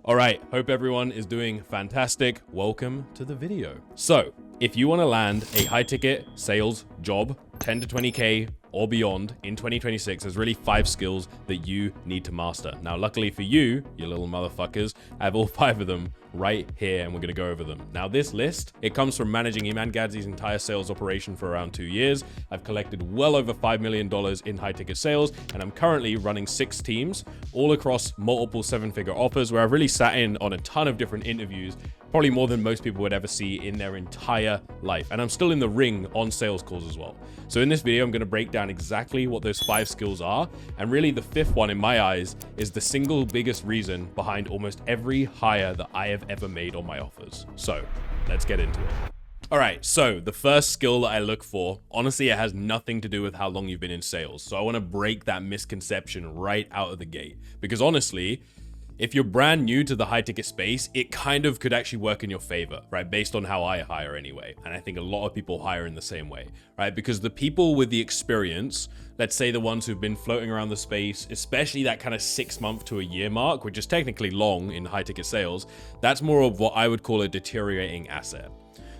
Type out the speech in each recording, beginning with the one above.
All right, hope everyone is doing fantastic. Welcome to the video. So, if you want to land a high ticket sales job, 10 to 20K or beyond in 2026, there's really 5 skills that you need to master. Now, luckily for you, you little motherfuckers, I have all 5 of them right here and we're gonna go over them. Now, this list, it comes from managing Iman Gadzi's entire sales operation for around 2 years. I've collected well over $5 million in high ticket sales, and I'm currently running 6 teams all across multiple 7-figure offers where I've really sat in on a ton of different interviews, probably more than most people would ever see in their entire life. And I'm still in the ring on sales calls as well. So in this video, I'm gonna break down exactly what those 5 skills are. And really the 5th one in my eyes is the single biggest reason behind almost every hire that I have ever made on my offers. So let's get into it. All right, so the first skill that I look for, honestly, it has nothing to do with how long you've been in sales. So I wanna break that misconception right out of the gate. Because honestly, if you're brand new to the high ticket space, it kind of could actually work in your favor, right? Based on how I hire anyway. And I think a lot of people hire in the same way, right? Because the people with the experience, let's say the ones who've been floating around the space, especially that kind of 6-month to a year mark, which is technically long in high ticket sales, that's more of what I would call a deteriorating asset.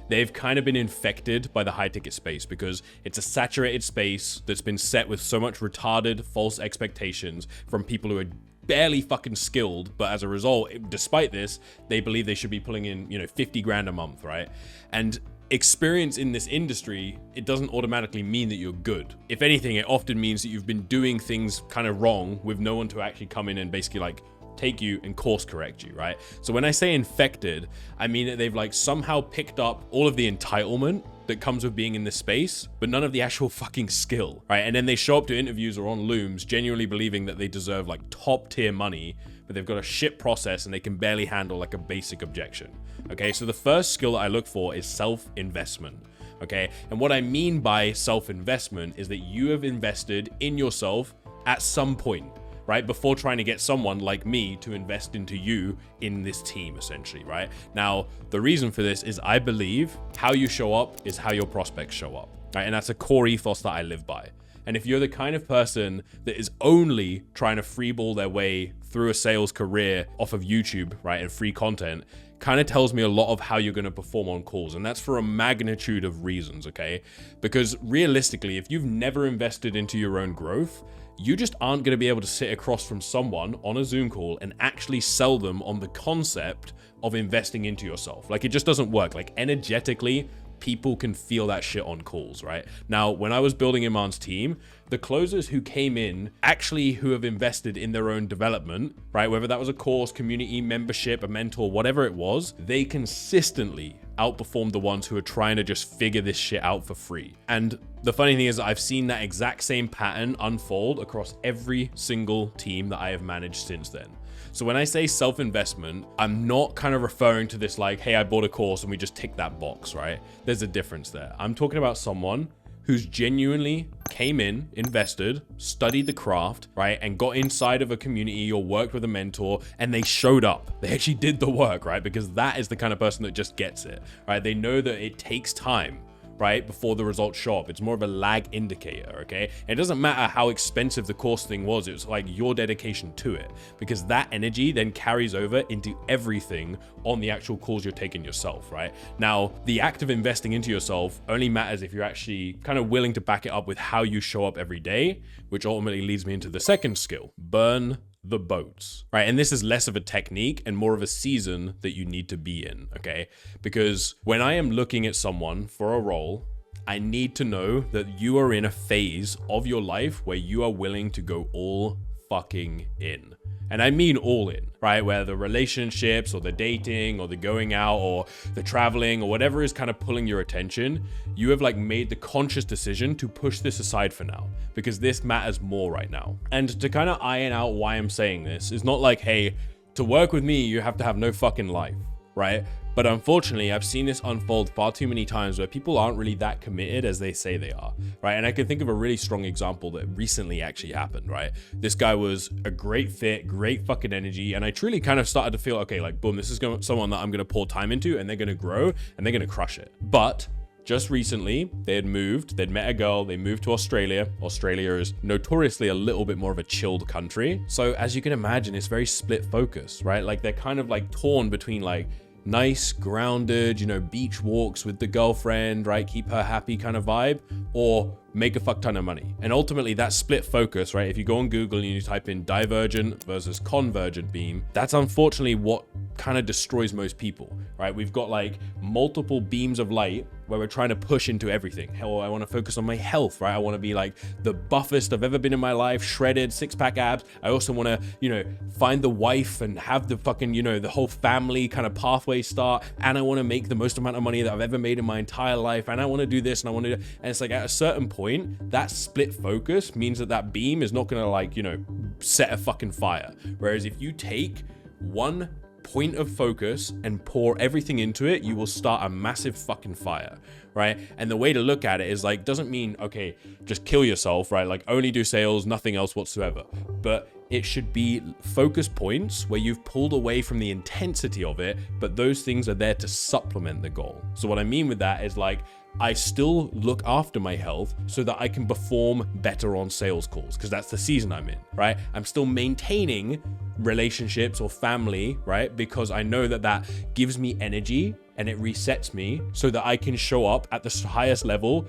They've kind of been infected by the high ticket space because it's a saturated space that's been set with so much retarded false expectations from people who are barely fucking skilled, but as a result, despite this, they believe they should be pulling in, 50 grand a month, right? And experience in this industry, it doesn't automatically mean that you're good. If anything, it often means that you've been doing things kind of wrong with no one to actually come in and basically take you and course correct you, right? So when I say infected, I mean that they've somehow picked up all of the entitlement that comes with being in this space, but none of the actual fucking skill, right? And then they show up to interviews or on looms genuinely believing that they deserve top tier money, but they've got a shit process and they can barely handle a basic objection. Okay, so the first skill that I look for is self-investment. Okay, and what I mean by self-investment is that you have invested in yourself at some point, right? Before trying to get someone like me to invest into you in this team, essentially, right? Now, the reason for this is I believe how you show up is how your prospects show up, right? And that's a core ethos that I live by. And if you're the kind of person that is only trying to freeball their way through a sales career off of YouTube, right, and free content, kind of tells me a lot of how you're going to perform on calls. And that's for a magnitude of reasons, okay? Because realistically, if you've never invested into your own growth, you just aren't going to be able to sit across from someone on a Zoom call and actually sell them on the concept of investing into yourself. It just doesn't work. Energetically, people can feel that shit on calls, right? Now, when I was building Iman's team, the closers who came in actually who have invested in their own development, right? Whether that was a course, community, membership, a mentor, whatever it was, they consistently outperformed the ones who are trying to just figure this shit out for free. And the funny thing is I've seen that exact same pattern unfold across every single team that I have managed since then. So when I say self-investment, I'm not kind of referring to this hey, I bought a course and we just tick that box, right? There's a difference there. I'm talking about someone who's genuinely came in, invested, studied the craft, right? And got inside of a community or worked with a mentor and they showed up. They actually did the work, right? Because that is the kind of person that just gets it, right? They know that it takes time, right, before the results show up. It's more of a lag indicator, okay? It doesn't matter how expensive the course thing was, it's your dedication to it, because that energy then carries over into everything on the actual calls you're taking yourself, right? Now, the act of investing into yourself only matters if you're actually kind of willing to back it up with how you show up every day, which ultimately leads me into the second skill: burn the boats, right? And this is less of a technique and more of a season that you need to be in, okay? Because when I am looking at someone for a role, I need to know that you are in a phase of your life where you are willing to go all fucking in. And I mean all in, right? Where the relationships or the dating or the going out or the traveling or whatever is kind of pulling your attention, you have made the conscious decision to push this aside for now because this matters more right now. And to kind of iron out why I'm saying this, it's not hey, to work with me, you have to have no fucking life, right? But unfortunately, I've seen this unfold far too many times where people aren't really that committed as they say they are, right? And I can think of a really strong example that recently actually happened, right? This guy was a great fit, great fucking energy. And I truly kind of started to feel, okay, boom, this is someone that I'm going to pour time into and they're going to grow and they're going to crush it. But just recently, they'd met a girl, they moved to Australia. Australia is notoriously a little bit more of a chilled country. So as you can imagine, it's very split focus, right? Like they're kind of like torn between like nice, grounded, you know, beach walks with the girlfriend, right? Keep her happy kind of vibe, or make a fuck ton of money. And ultimately that split focus, right? If you go on Google and you type in divergent versus convergent beam, that's unfortunately what kind of destroys most people, right? We've got like multiple beams of light where we're trying to push into everything. Hell, I want to focus on my health, right? I want to be like the buffest I've ever been in my life, shredded, six-pack abs. I also want to, you know, find the wife and have the fucking, you know, the whole family kind of pathway start. And I want to make the most amount of money that I've ever made in my entire life. And I want to do this and I want to do, and it's like at a certain point, that split focus means that that beam is not going to like, you know, set a fucking fire. Whereas if you take one point of focus and pour everything into it, you will start a massive fucking fire, right? And the way to look at it is like, doesn't mean, okay, just kill yourself, right? Like only do sales, nothing else whatsoever. But it should be focus points where you've pulled away from the intensity of it, but those things are there to supplement the goal. So what I mean with that is like, I still look after my health so that I can perform better on sales calls, because that's the season I'm in, right? I'm still maintaining relationships or family, right? Because I know that that gives me energy and it resets me so that I can show up at the highest level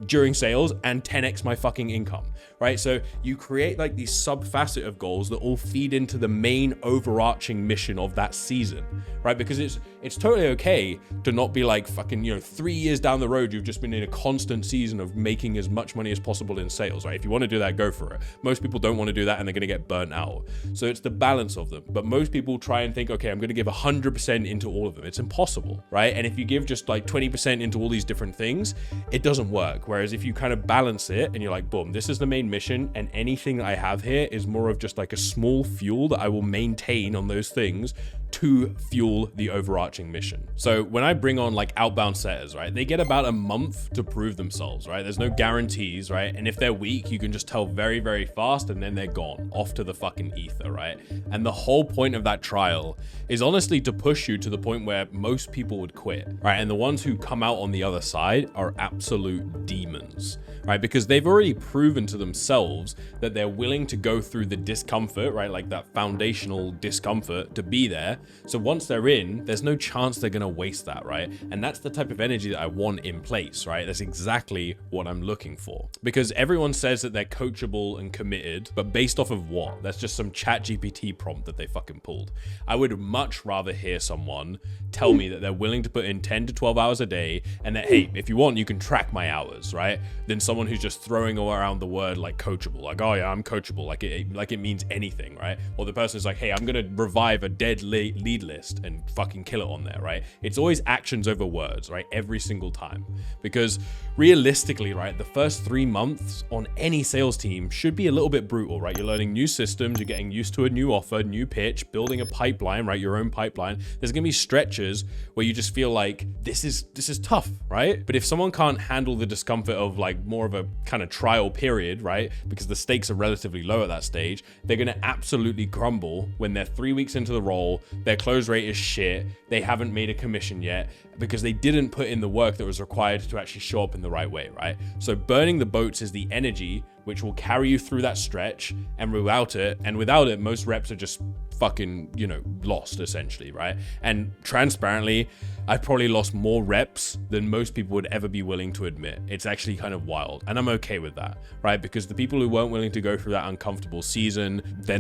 during sales and 10x my fucking income, right? So you create like these sub-facet of goals that all feed into the main overarching mission of that season, right? Because it's totally okay to not be like fucking, you know, 3 years down the road, you've just been in a constant season of making as much money as possible in sales, right? If you want to do that, go for it. Most people don't want to do that and they're going to get burnt out. So it's the balance of them. But most people try and think, okay, I'm going to give 100% into all of them. It's impossible, right? And if you give just like 20% into all these different things, it doesn't work. Whereas if you kind of balance it and you're like, boom, this is the main mission, and anything I have here is more of just like a small fuel that I will maintain on those things to fuel the overarching mission. So when I bring on like outbound setters, right, they get about a month to prove themselves, right? There's no guarantees, right? And if they're weak, you can just tell very, very fast, and then they're gone off to the fucking ether, right? And the whole point of that trial is honestly to push you to the point where most people would quit, right? And the ones who come out on the other side are absolute demons, right? Because they've already proven to themselves that they're willing to go through the discomfort, right? Like that foundational discomfort to be there. So once they're in, there's no chance they're going to waste that, right? And that's the type of energy that I want in place, right? That's exactly what I'm looking for. Because everyone says that they're coachable and committed, but based off of what? That's just some ChatGPT prompt that they fucking pulled. I would much rather hear someone tell me that they're willing to put in 10 to 12 hours a day, and that, hey, if you want, you can track my hours, right? Than someone who's just throwing around the word like coachable, like, oh yeah, I'm coachable, like it means anything, right? Or the person's like, hey, I'm going to revive a dead lead list and fucking kill it on there, right? It's always actions over words, right? Every single time. Because realistically, right, the first 3 months on any sales team should be a little bit brutal, right? You're learning new systems, you're getting used to a new offer, new pitch, building a pipeline, right? Your own pipeline. There's gonna be stretches where you just feel like this is tough, right? But if someone can't handle the discomfort of like more of a kind of trial period, right? Because the stakes are relatively low at that stage, they're gonna absolutely crumble when they're 3 weeks into the role, their close rate is shit, they haven't made a commission yet because they didn't put in the work that was required to actually show up in the right way, right? So burning the boats is the energy which will carry you through that stretch, and without it, most reps are just fucking, you know, lost essentially, right? And transparently, I've probably lost more reps than most people would ever be willing to admit. It's actually kind of wild, and I'm okay with that, right? Because the people who weren't willing to go through that uncomfortable season, they're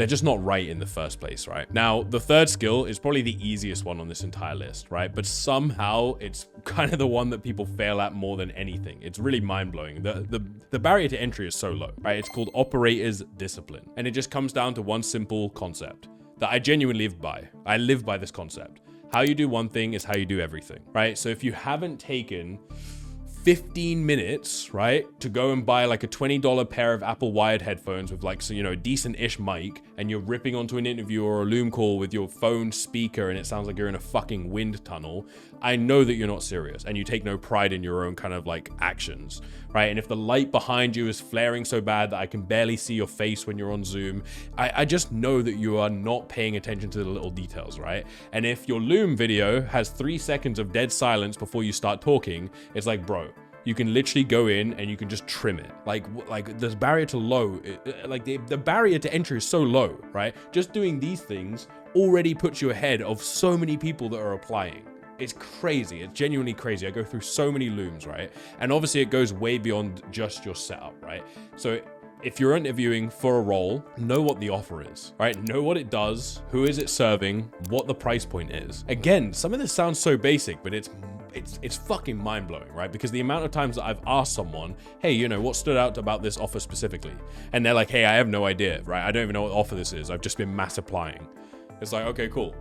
just not right in the first place, right? Now, the third skill is probably the easiest one on this entire list, right? But somehow it's kind of the one that people fail at more than anything. It's really mind-blowing. The barrier to entry is so low, right? It's called operator's discipline. And it just comes down to one simple concept that I genuinely live by. I live by this concept. How you do one thing is how you do everything, right? So if you haven't taken 15 minutes, right, to go and buy like a $20 pair of Apple wired headphones with like, so, you know, a decent-ish mic, and you're ripping onto an interview or a Loom call with your phone speaker and it sounds like you're in a fucking wind tunnel, I know that you're not serious and you take no pride in your own kind of like actions, right? And if the light behind you is flaring so bad that I can barely see your face when you're on Zoom, I just know that you are not paying attention to the little details, right? And if your Loom video has 3 seconds of dead silence before you start talking, it's like, bro, you can literally go in and you can just trim it. Like the barrier to low, the barrier to entry is so low, right? Just doing these things already puts you ahead of so many people that are applying. It's crazy. It's genuinely crazy. I go through so many Looms, right? And obviously it goes way beyond just your setup, right? So if you're interviewing for a role, know what the offer is, right? Know what it does, who is it serving, what the price point is. Again, some of this sounds so basic, but it's fucking mind-blowing, right? Because the amount of times that I've asked someone, hey, you know, what stood out about this offer specifically? And they're like, hey, I have no idea, right? I don't even know what offer this is. I've just been mass applying. It's like, okay, cool.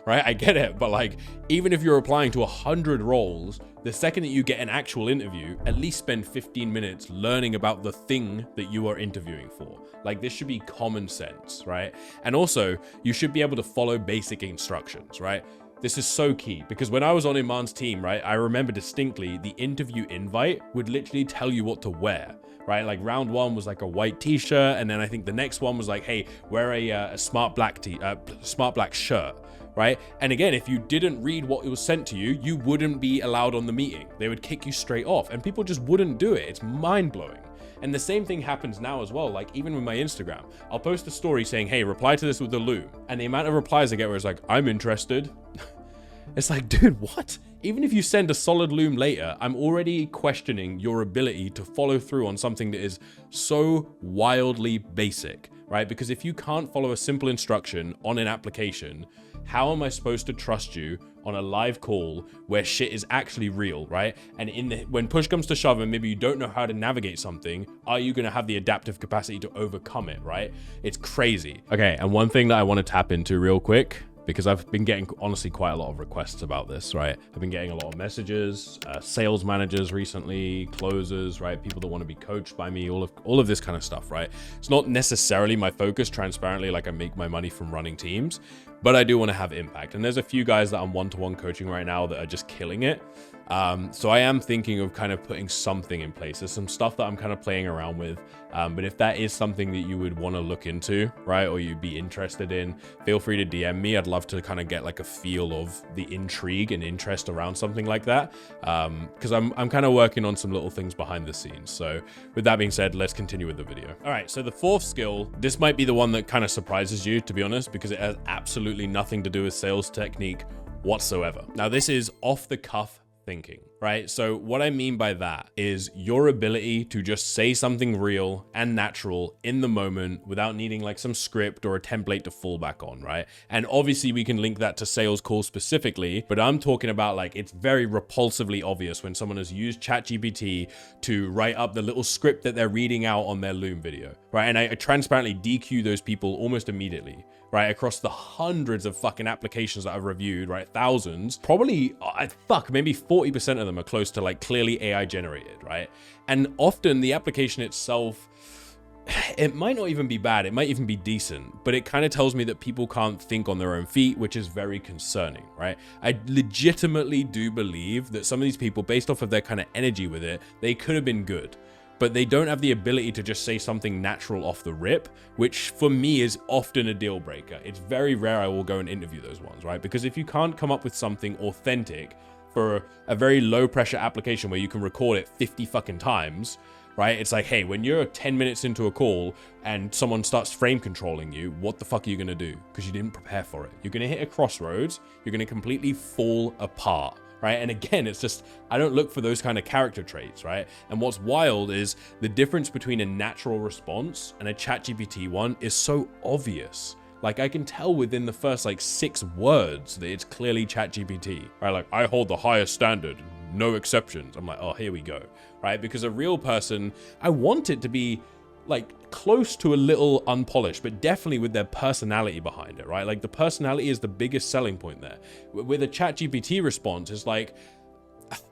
Right? I get it. But like, even if you're applying to 100 roles, the second that you get an actual interview, at least spend 15 minutes learning about the thing that you are interviewing for. Like, this should be common sense, right? And also, you should be able to follow basic instructions, right? This is so key because when I was on Iman's team, right, I remember distinctly the interview invite would literally tell you what to wear, right? Like round 1 was like a white t-shirt, and then I think the next one was like, hey, wear a smart black shirt, right? And again, if you didn't read what was sent to you, you wouldn't be allowed on the meeting. They would kick you straight off, and people just wouldn't do it. It's mind-blowing. And the same thing happens now as well. Like even with my Instagram, I'll post a story saying, hey, reply to this with the Loom. And the amount of replies I get where it's like, I'm interested. It's like, dude, what? Even if you send a solid Loom later, I'm already questioning your ability to follow through on something that is so wildly basic, right? Because if you can't follow a simple instruction on an application, how am I supposed to trust you on a live call where shit is actually real, right? And when push comes to shove and maybe you don't know how to navigate something, are you gonna have the adaptive capacity to overcome it, right? It's crazy. Okay, and one thing that I wanna tap into real quick, because I've been getting honestly quite a lot of requests about this, right? I've been getting a lot of messages, sales managers recently, closers, right? People that want to be coached by me, all of this kind of stuff, right? It's not necessarily my focus, transparently, like I make my money from running teams, but I do want to have impact. And there's a few guys that I'm one-to-one coaching right now that are just killing it. So I am thinking of kind of putting something in place. There's some stuff that I'm kind of playing around with. But if that is something that you would want to look into, right, or you'd be interested in, feel free to DM me. I'd love to kind of get like a feel of the intrigue and interest around something like that. Because I'm kind of working on some little things behind the scenes. So with that being said, let's continue with the video. All right, so the 4th skill, this might be the one that kind of surprises you, to be honest, because it has absolutely nothing to do with sales technique whatsoever. Now, this is off the cuff thinking, right? So what I mean by that is your ability to just say something real and natural in the moment without needing like some script or a template to fall back on, right? And obviously we can link that to sales calls specifically, but I'm talking about like, it's very repulsively obvious when someone has used ChatGPT to write up the little script that they're reading out on their Loom video, right? And I transparently DQ those people almost immediately, right? Across the hundreds of fucking applications that I've reviewed, right? Thousands, probably, maybe 40% of them are close to like clearly AI generated, right? And often the application itself, it might not even be bad. It might even be decent, but it kind of tells me that people can't think on their own feet, which is very concerning, right? I legitimately do believe that some of these people, based off of their kind of energy with it, they could have been good, but they don't have the ability to just say something natural off the rip, which for me is often a deal breaker. It's very rare I will go and interview those ones, right? Because if you can't come up with something authentic for a very low pressure application where you can record it 50 fucking times, right? It's like, hey, when you're 10 minutes into a call and someone starts frame controlling you, what the fuck are you gonna do? Because you didn't prepare for it. You're gonna hit a crossroads, you're gonna completely fall apart, right? And again, it's just, I don't look for those kind of character traits, right? And what's wild is the difference between a natural response and a ChatGPT one is so obvious. Like I can tell within the first like 6 words that it's clearly ChatGPT, right? Like I hold the highest standard, no exceptions. I'm like, oh, here we go, right? Because a real person, I want it to be like close to a little unpolished, but definitely with their personality behind it, right? Like the personality is the biggest selling point there. With a ChatGPT response, it's like,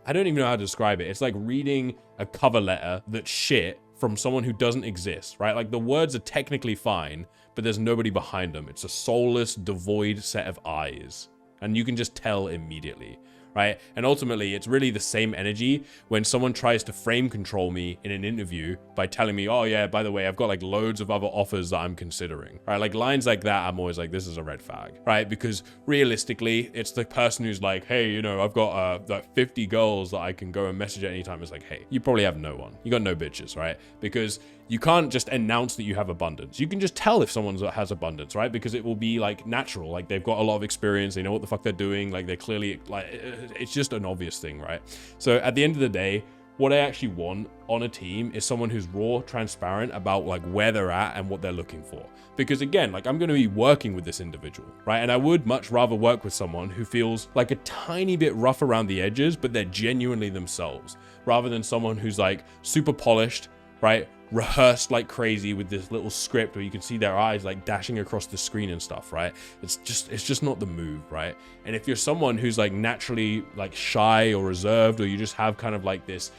I don't even know how to describe it. It's like reading a cover letter that's shit from someone who doesn't exist, right? Like the words are technically fine, but there's nobody behind them. It's a soulless, devoid set of eyes. And you can just tell immediately, right? And ultimately, it's really the same energy when someone tries to frame control me in an interview by telling me, oh yeah, by the way, I've got like loads of other offers that I'm considering, right? Like lines like that, I'm always like, this is a red flag, right? Because realistically, it's the person who's like, hey, you know, I've got like 50 girls that I can go and message at any time. It's like, hey, you probably have no one. You got no bitches, right? Because you can't just announce that you have abundance. You can just tell if someone has abundance, right? Because it will be like natural. Like they've got a lot of experience. They know what the fuck they're doing. Like they're clearly like, it's just an obvious thing, right? So at the end of the day, what I actually want on a team is someone who's raw, transparent about like where they're at and what they're looking for. Because again, like I'm going to be working with this individual, right? And I would much rather work with someone who feels like a tiny bit rough around the edges, but they're genuinely themselves, rather than someone who's like super polished, right? Rehearsed like crazy with this little script where you can see their eyes like dashing across the screen and stuff, right? It's just not the move, right? And if you're someone who's like naturally like shy or reserved, or you just have kind of like this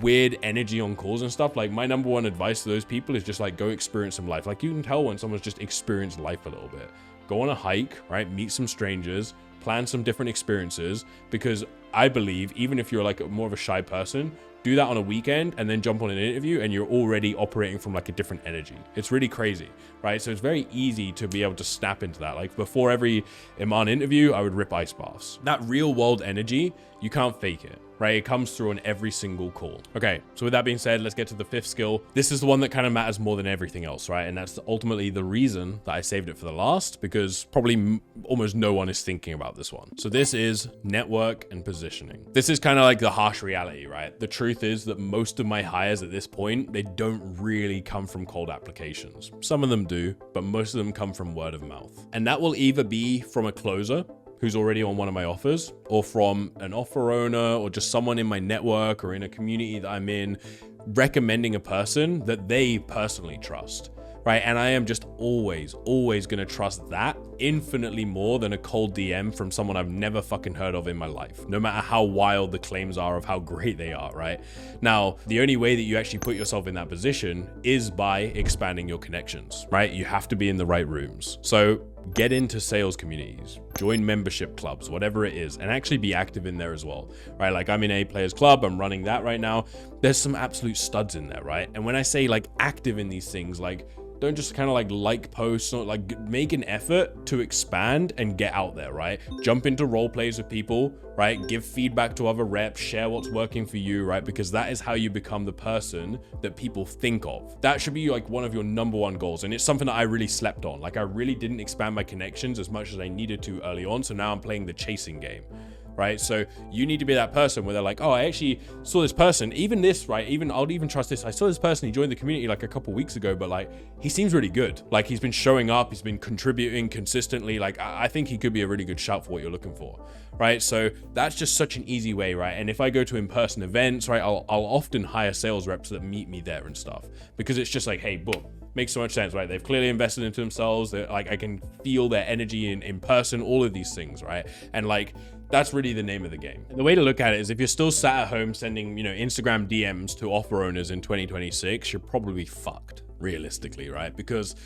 weird energy on calls and stuff, like my number one advice to those people is just like go experience some life. Like you can tell when someone's just experienced life a little bit. Go on a hike, right? Meet some strangers, plan some different experiences, because I believe even if you're like more of a shy person, do that on a weekend and then jump on an interview and you're already operating from like a different energy. It's really crazy, right? So it's very easy to be able to snap into that. Like before every Iman interview, I would rip ice baths. That real world energy, you can't fake it, right? It comes through on every single call. Okay, so with that being said, let's get to the fifth skill. This is the one that kind of matters more than everything else, right? And that's ultimately the reason that I saved it for the last, because probably almost no one is thinking about this one. So this is network and positioning. This is kind of like the harsh reality, right? The truth is that most of my hires at this point, they don't really come from cold applications. Some of them do, but most of them come from word of mouth. And that will either be from a closer who's already on one of my offers, or from an offer owner, or just someone in my network or in a community that I'm in, recommending a person that they personally trust, right? And I am just always going to trust that infinitely more than a cold DM from someone I've never fucking heard of in my life, no matter how wild the claims are of how great they are, right? Now, the only way that you actually put yourself in that position is by expanding your connections, right? You have to be in the right rooms. So get into sales communities, join membership clubs, whatever it is, and actually be active in there as well, right? Like I'm in a players club, I'm running that right now. There's some absolute studs in there, right? And when I say like active in these things, like don't just kind of like posts, or like make an effort to expand and get out there, right? Jump into role plays with people, right? Give feedback to other reps, share what's working for you, right? Because that is how you become the person that people think of. That should be like one of your number one goals. And it's something that I really slept on. Like I really didn't expand my connections as much as I needed to early on. So now I'm playing the chasing game, right? So you need to be that person where they're like, oh, I actually saw this person, even this, right? I'll even trust this. I saw this person, he joined the community like a couple weeks ago, but like, he seems really good. Like he's been showing up, he's been contributing consistently. Like I think he could be a really good shout for what you're looking for, right? So that's just such an easy way, right? And if I go to in-person events, right, I'll often hire sales reps that meet me there and stuff, because it's just like, hey, boom. Makes so much sense, right? They've clearly invested into themselves. They're, like I can feel their energy in person, all of these things, right? And like, that's really the name of the game. And the way to look at it is if you're still sat at home sending, you know, Instagram DMs to offer owners in 2026, you're probably fucked, realistically, right? Because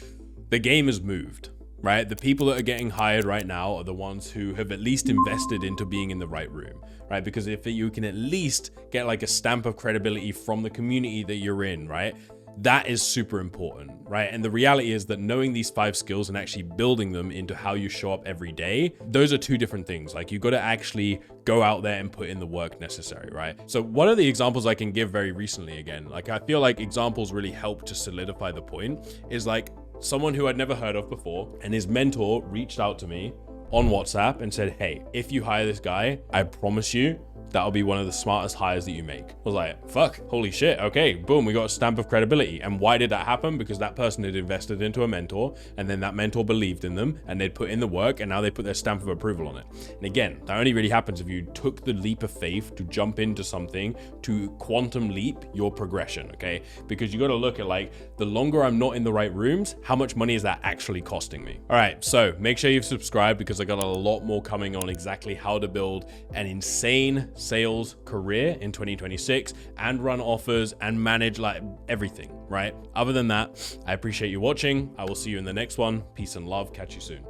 the game has moved, right? The people that are getting hired right now are the ones who have at least invested into being in the right room, right? Because if you can at least get like a stamp of credibility from the community that you're in, right? That is super important, right? And the reality is that knowing these 5 skills and actually building them into how you show up every day, those are 2 different things. Like you got to actually go out there and put in the work necessary, right? So one of the examples I can give very recently, again, like I feel like examples really help to solidify the point, is like someone who I'd never heard of before, and his mentor reached out to me on WhatsApp and said, hey, if you hire this guy, I promise you that'll be one of the smartest hires that you make. I was like, fuck, holy shit. Okay, boom, we got a stamp of credibility. And why did that happen? Because that person had invested into a mentor, and then that mentor believed in them, and they'd put in the work, and now they put their stamp of approval on it. And again, that only really happens if you took the leap of faith to jump into something, to quantum leap your progression, okay? Because you got to look at like, the longer I'm not in the right rooms, how much money is that actually costing me? All right, so make sure you've subscribed, because I got a lot more coming on exactly how to build an insane sales career in 2026 and run offers and manage like everything, right? Other than that, I appreciate you watching. I will see you in the next one. Peace and love. Catch you soon.